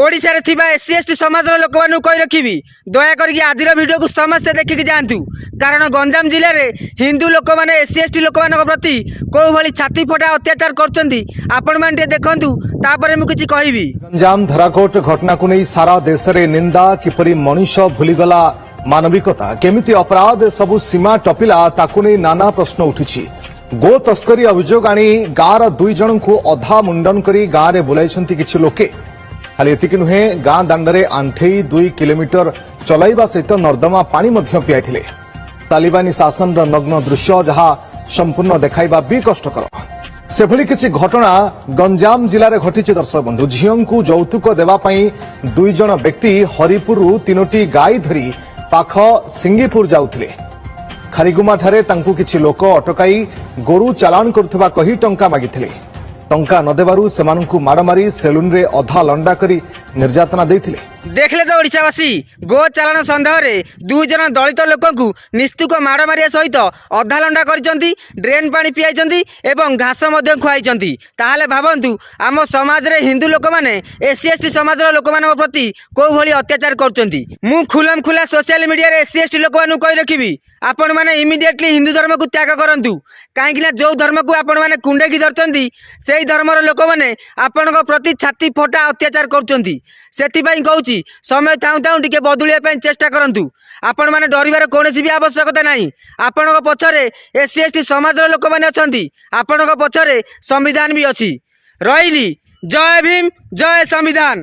ओडिशा रे थिबा SC ST समाज लोक मानू कही रखी दया करके आज वीडियो को समस्ते देखिक जातु कारण गंजाम जिले में हिंदू लोक मैंने एससी एसटी लोक मान प्रति कौ भाई छाती फटा अत्याचार कर देखु तापर मुझे कहबी। गंजाम धराकोट घटना को नहीं सारा देश में निंदा किपरि मनीष भूलीगला मानविकता केमिति अपराध सबु सीमा टपिला ताकु नहीं नाना प्रश्न उठुछि। गो तस्करी अभियोग आनी गाँर दुई जन को अधा मुंडन करी गाँव में बुलाई किछि लोके खाली एतिक नुहे गाँ दांडरे आंठेई 2 किलोमीटर चलाइबा सहित नर्दमा पानी मध्य पियाइथिले। तालिबानी शासन नग्न दृश्य जहाँ संपूर्ण देखाइबा भी कष्टकर सेभली किछि घटना गंजाम जिले में घटी। दर्शक बंधु झील को यौतुक देवाई 2 जन व्यक्ति हरिपुर 3टी गाई धरी पाख सिंगीपुर जाउथिले। खारीगुमा ठारे तांकु किछि लोक अटकाई गोरु चालान करुथबा कही टंका मागिथिले। टंका न देबारु सेमानंकु माड़ मारी सेलून रे अधा लंडा करी निर्यातना देथिले। देखले तो ओडिशावासी गो चालान सन्देह रे 2 जन दलित लोकंकु निस्तुक माड़ मारिया सहित अधा लंडा करिसंती, ड्रेन पानी पियाइसंती एवं घास मध्य खुआइसंती। ताहाले भाबंतु आम समाज रे हिंदू लोक माने एससी एसटी समाज रो लोक मानक प्रति को भली अत्याचार करचंती। मु खुलम खुला सोशल मीडिया रे एससी एसटी लोक मानु कहि रखिबी आपण माने इमिडिएटली हिंदू धर्म को त्याग करंतु काहेकि ना जो धर्म को आपण माने कुंडेकी धरचंती सेही धर्मर लोक माने आपणक प्रति छाती फटा अत्याचार करचंती। सेथिबाई कहूची समय थाउ थाउ टिके बदलिया चेष्टा करंतु। आपण माने डरिबार कोनोसी भी आवश्यकता नाही। आपणक पछरे एससी एसटी समाज लोक माने अछंती, आपणक पछरे संविधान भी अछि। रहिली जय भीम जय संविधान।